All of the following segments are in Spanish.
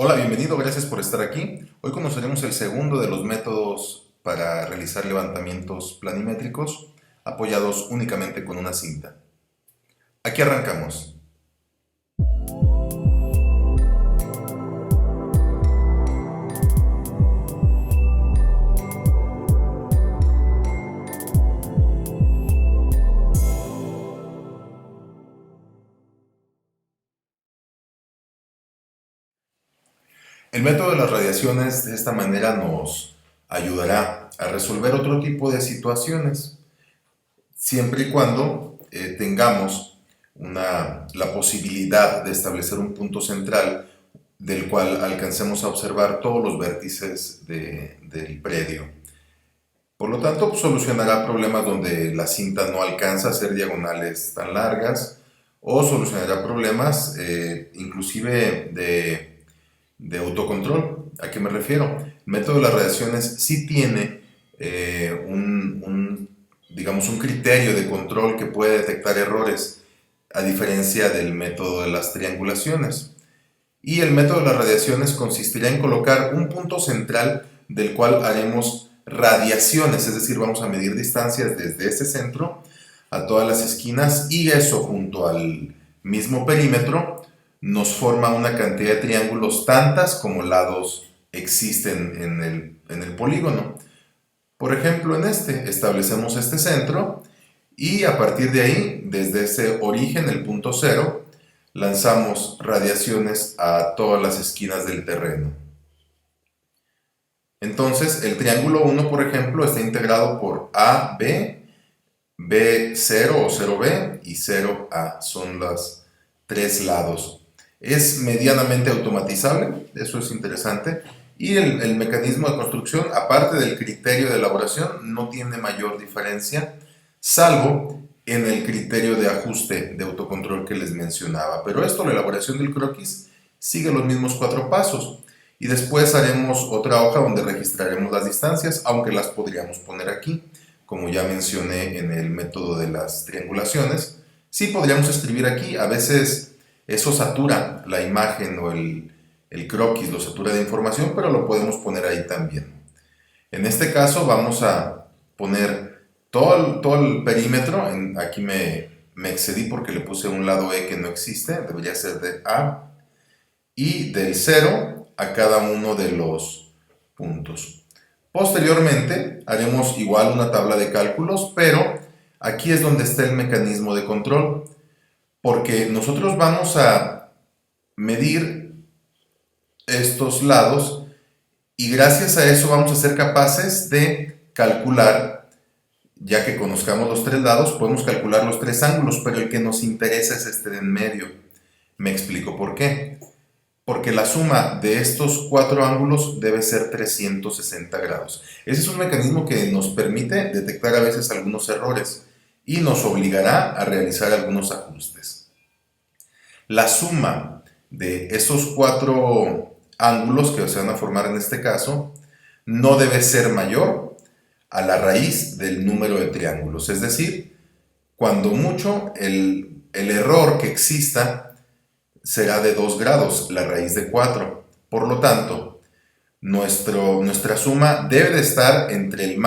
Hola, bienvenido, gracias por estar aquí. Hoy conoceremos el segundo de los métodos para realizar levantamientos planimétricos apoyados únicamente con una cinta. Aquí arrancamos. El método de las radiaciones de esta manera nos ayudará a resolver otro tipo de situaciones, siempre y cuando tengamos la posibilidad de establecer un punto central del cual alcancemos a observar todos los vértices del predio. Por lo tanto, solucionará problemas donde la cinta no alcanza a hacer diagonales tan largas o solucionará problemas inclusive de autocontrol. ¿A qué me refiero? El método de las radiaciones sí tiene digamos, un criterio de control que puede detectar errores, a diferencia del método de las triangulaciones. Y el método de las radiaciones consistirá en colocar un punto central del cual haremos radiaciones, es decir, vamos a medir distancias desde ese centro a todas las esquinas, y eso junto al mismo perímetro nos forma una cantidad de triángulos tantas como lados existen en el polígono. Por ejemplo, en este establecemos este centro y a partir de ahí, desde ese origen, el punto cero, lanzamos radiaciones a todas las esquinas del terreno. Entonces, el triángulo 1, por ejemplo, está integrado por AB, B0 o 0B y 0A. Son los tres lados. Es medianamente automatizable, eso es interesante. Y el mecanismo de construcción, aparte del criterio de elaboración, no tiene mayor diferencia, salvo en el criterio de ajuste de autocontrol que les mencionaba. Pero esto, la elaboración del croquis, sigue los mismos cuatro pasos. Y después haremos otra hoja donde registraremos las distancias, aunque las podríamos poner aquí, como ya mencioné en el método de las triangulaciones. Sí podríamos escribir aquí, a veces eso satura la imagen o el croquis, lo satura de información, pero lo podemos poner ahí también. En este caso vamos a poner todo el perímetro. Aquí me excedí porque le puse un lado E que no existe, debería ser de A, y del 0 a cada uno de los puntos. Posteriormente haremos igual una tabla de cálculos, pero aquí es donde está el mecanismo de control, porque nosotros vamos a medir estos lados y gracias a eso vamos a ser capaces de calcular, ya que conozcamos los tres lados, podemos calcular los tres ángulos, pero el que nos interesa es este de en medio. Me explico por qué. Porque la suma de estos cuatro ángulos debe ser 360 grados. Ese es un mecanismo que nos permite detectar a veces algunos errores y nos obligará a realizar algunos ajustes. La suma de esos cuatro ángulos que se van a formar en este caso no debe ser mayor a la raíz del número de triángulos. Es decir, cuando mucho el error que exista será de 2 grados, la raíz de 4. Por lo tanto, nuestra suma debe de estar entre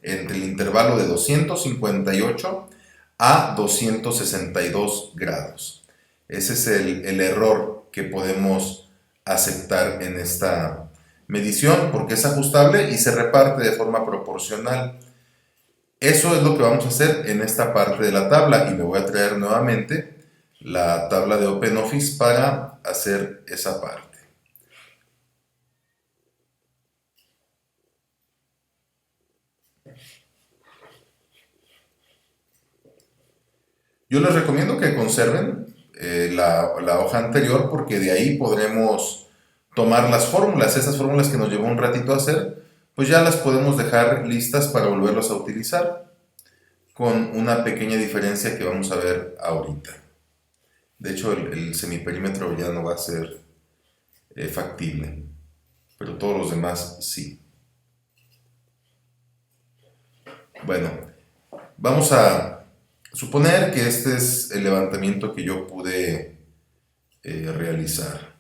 entre el intervalo de 258 a 262 grados. Ese es el error que podemos aceptar en esta medición, porque es ajustable y se reparte de forma proporcional. Eso es lo que vamos a hacer en esta parte de la tabla, y me voy a traer nuevamente la tabla de OpenOffice para hacer esa parte. Yo les recomiendo que conserven la hoja anterior, porque de ahí podremos tomar las fórmulas. Esas fórmulas que nos llevó un ratito a hacer, pues ya las podemos dejar listas para volverlas a utilizar, con una pequeña diferencia que vamos a ver ahorita. De hecho, el semiperímetro ya no va a ser factible, pero todos los demás sí. Bueno, vamos a suponer que este es el levantamiento que yo pude realizar.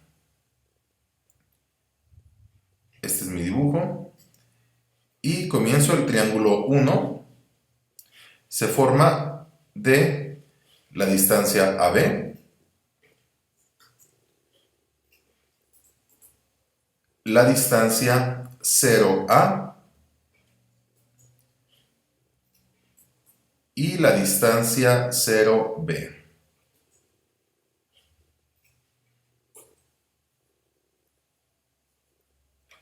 mi dibujo. Y comienzo el triángulo 1. Se forma de la distancia AB, la distancia 0A y la distancia 0B.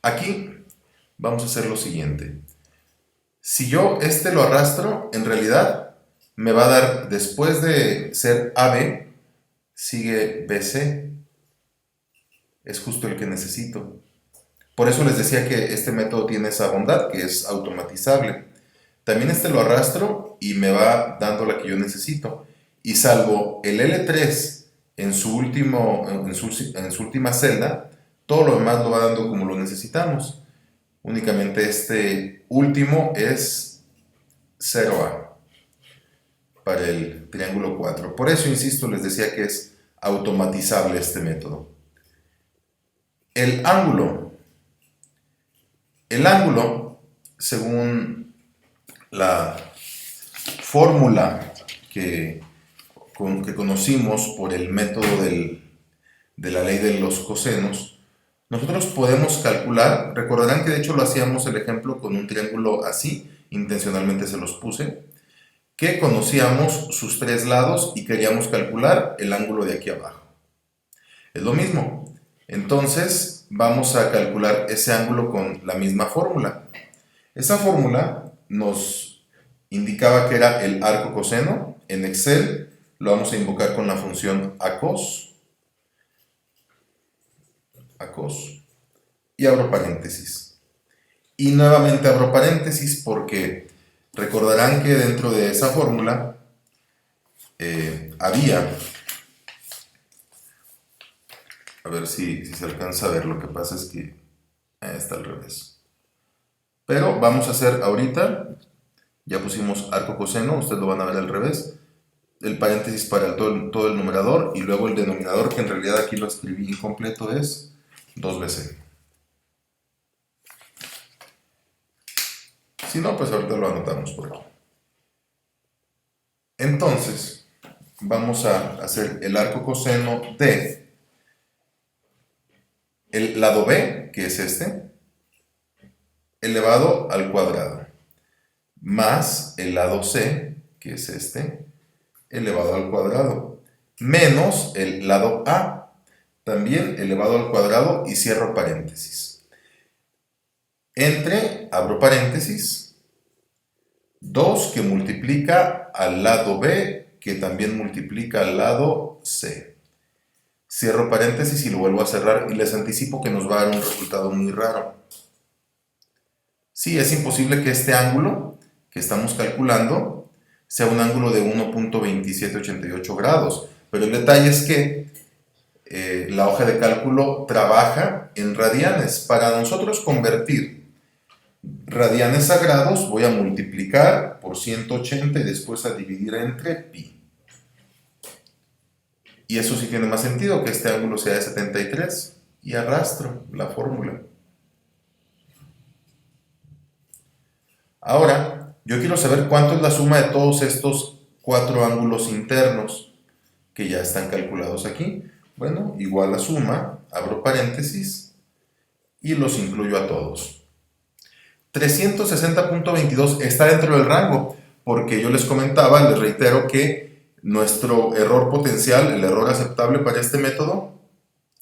Aquí vamos a hacer lo siguiente. Si yo lo arrastro, en realidad me va a dar, después de ser AB, sigue BC. Es justo el que necesito. Por eso les decía que este método tiene esa bondad, que es automatizable. También lo arrastro y me va dando la que yo necesito. Y salvo el L3 en su última celda, todo lo demás lo va dando como lo necesitamos. Únicamente este último es 0A para el triángulo 4. Por eso, insisto, les decía que es automatizable este método. El ángulo, según la fórmula que conocimos por el método de la ley de los cosenos, nosotros podemos calcular, recordarán que de hecho lo hacíamos el ejemplo con un triángulo así, intencionalmente se los puse, que conocíamos sus tres lados y queríamos calcular el ángulo de aquí abajo. Es lo mismo. Entonces vamos a calcular ese ángulo con la misma fórmula. Esa fórmula nos indicaba que era el arco coseno. En Excel lo vamos a invocar con la función acos. Y abro paréntesis. Y nuevamente abro paréntesis porque recordarán que dentro de esa fórmula había... A ver si se alcanza a ver, lo que pasa es que está al revés. Pero vamos a hacer ahorita, ya pusimos arco coseno, ustedes lo van a ver al revés, el paréntesis para todo el numerador y luego el denominador, que en realidad aquí lo escribí incompleto, es 2bc. Si no, pues ahorita lo anotamos por aquí. Entonces, vamos a hacer el arco coseno de el lado B, que es elevado al cuadrado, más el lado C, que es elevado al cuadrado, menos el lado A, también elevado al cuadrado, y cierro paréntesis. Entre, abro paréntesis, 2 que multiplica al lado B, que también multiplica al lado C. Cierro paréntesis y lo vuelvo a cerrar y les anticipo que nos va a dar un resultado muy raro. Sí, es imposible que este ángulo que estamos calculando sea un ángulo de 1.2788 grados, pero el detalle es que la hoja de cálculo trabaja en radianes. Para nosotros convertir radianes a grados, voy a multiplicar por 180 y después a dividir entre pi. Y eso sí tiene más sentido, que este ángulo sea de 73, y arrastro la fórmula. Ahora, yo quiero saber cuánto es la suma de todos estos 4 ángulos internos que ya están calculados aquí. Bueno, igual a suma, abro paréntesis y los incluyo a todos. 360.22 está dentro del rango, porque yo les comentaba, les reitero que nuestro error potencial, el error aceptable para este método,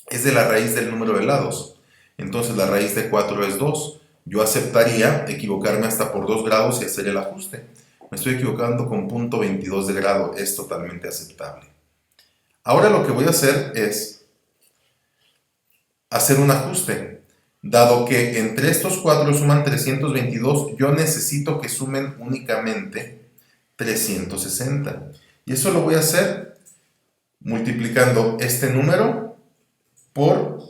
es de la raíz del número de lados. Entonces la raíz de 4 es 2. Yo aceptaría equivocarme hasta por 2 grados y hacer el ajuste. Me estoy equivocando con 0.22 de grado, es totalmente aceptable. Ahora lo que voy a hacer es hacer un ajuste. Dado que entre estos 4 suman 322, yo necesito que sumen únicamente 360. Y eso lo voy a hacer multiplicando este número por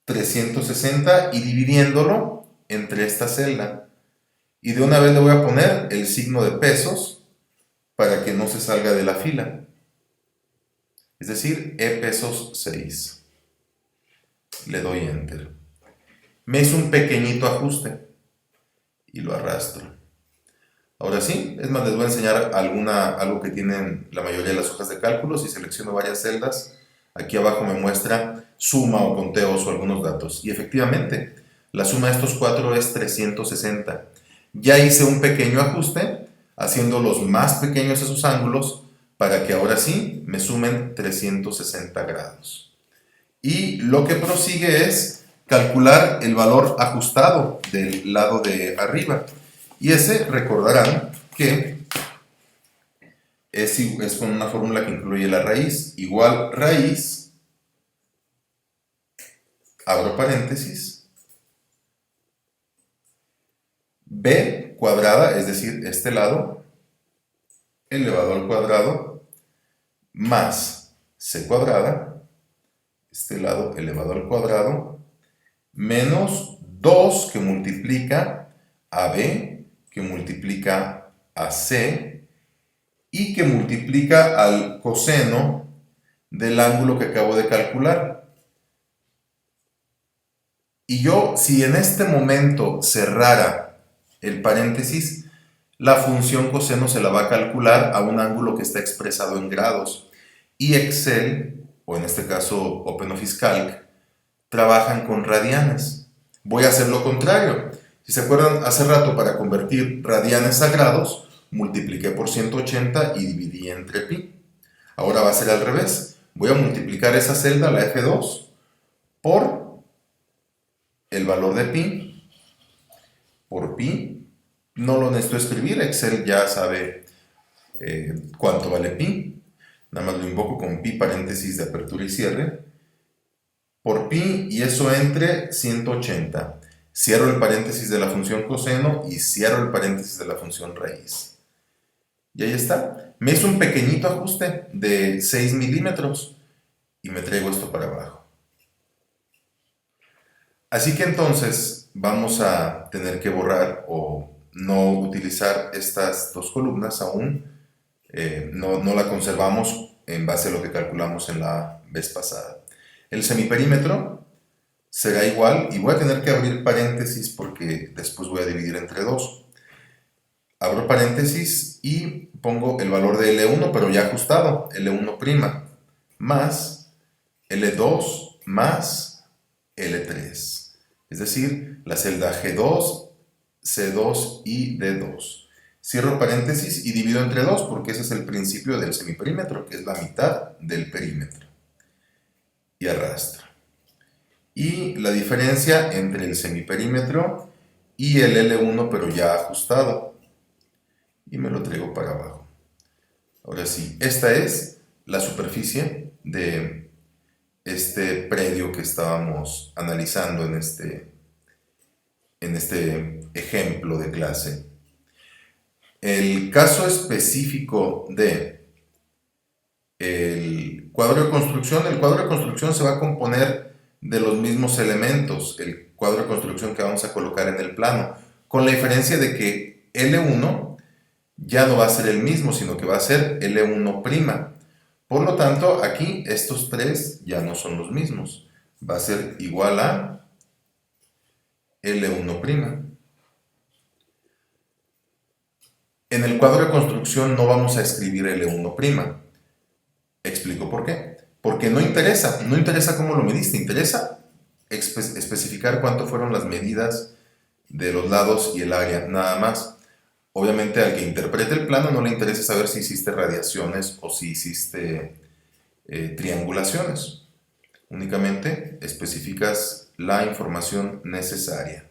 360 y dividiéndolo entre esta celda. Y de una vez le voy a poner el signo de pesos para que no se salga de la fila. Es decir, E pesos 6. Le doy Enter. Me hizo un pequeñito ajuste y lo arrastro. Ahora sí, es más, les voy a enseñar algo que tienen la mayoría de las hojas de cálculo. Si selecciono varias celdas, aquí abajo me muestra suma o conteos o algunos datos. Y efectivamente, la suma de estos cuatro es 360. Ya hice un pequeño ajuste, haciendo los más pequeños esos ángulos, para que ahora sí me sumen 360 grados. Y lo que prosigue es calcular el valor ajustado del lado de arriba. Y ese, recordarán que es con una fórmula que incluye la raíz. Igual raíz, abro paréntesis, b cuadrada, es decir, este lado, elevado al cuadrado, más c cuadrada, este lado elevado al cuadrado, menos 2 que multiplica a b, que multiplica a c, y que multiplica al coseno del ángulo que acabo de calcular. Y yo, si en este momento cerrara el paréntesis, la función coseno se la va a calcular a un ángulo que está expresado en grados. Y Excel, o en este caso OpenOffice Calc, trabajan con radianes. Voy a hacer lo contrario. Si se acuerdan, hace rato para convertir radianes a grados, multipliqué por 180 y dividí entre pi. Ahora va a ser al revés. Voy a multiplicar esa celda, la F2, por el valor de pi, por pi. No lo necesito escribir, Excel ya sabe cuánto vale pi. Nada más lo invoco con pi paréntesis de apertura y cierre, por pi, y eso entre 180. Cierro el paréntesis de la función coseno y cierro el paréntesis de la función raíz. Y ahí está. Me hizo un pequeñito ajuste de 6 milímetros y me traigo esto para abajo. Así que entonces vamos a tener que borrar o no utilizar estas dos columnas aún. No la conservamos en base a lo que calculamos en la vez pasada. El semiperímetro será igual, y voy a tener que abrir paréntesis porque después voy a dividir entre 2. Abro paréntesis y pongo el valor de L1, pero ya ajustado, L1', más L2 más L3. Es decir, la celda G2, C2 y D2. Cierro paréntesis y divido entre 2 porque ese es el principio del semiperímetro, que es la mitad del perímetro. Y arrastro. Y la diferencia entre el semiperímetro y el L1, pero ya ajustado. Y me lo traigo para abajo. Ahora sí, esta es la superficie de este predio que estábamos analizando en este ejemplo de clase. El caso específico de el cuadro de construcción se va a componer de los mismos elementos, el cuadro de construcción que vamos a colocar en el plano, con la diferencia de que L1 ya no va a ser el mismo, sino que va a ser L1'. Por lo tanto, aquí estos tres ya no son los mismos. Va a ser igual a L1'. En el cuadro de construcción no vamos a escribir L1'. Explico por qué. Porque no interesa cómo lo mediste, interesa especificar cuánto fueron las medidas de los lados y el área, nada más. Obviamente al que interprete el plano no le interesa saber si hiciste radiaciones o si hiciste triangulaciones. Únicamente especificas la información necesaria.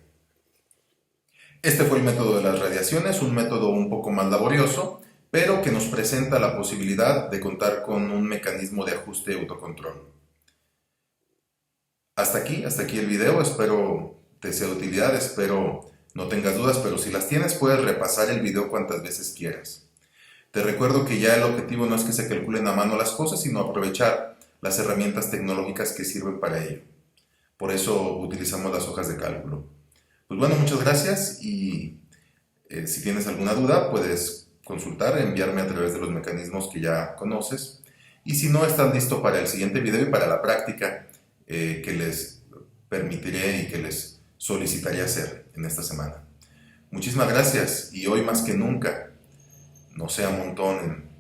Este fue el método de las radiaciones, un método un poco más laborioso, pero que nos presenta la posibilidad de contar con un mecanismo de ajuste y autocontrol. Hasta aquí el video, espero te sea de utilidad, espero no tengas dudas, pero si las tienes puedes repasar el video cuantas veces quieras. Te recuerdo que ya el objetivo no es que se calculen a mano las cosas, sino aprovechar las herramientas tecnológicas que sirven para ello. Por eso utilizamos las hojas de cálculo. Pues bueno, muchas gracias y si tienes alguna duda puedes consultar, enviarme a través de los mecanismos que ya conoces. Y si no, estás listo para el siguiente video y para la práctica que les permitiré y que les solicitaría hacer en esta semana. Muchísimas gracias y hoy más que nunca, no se amontonen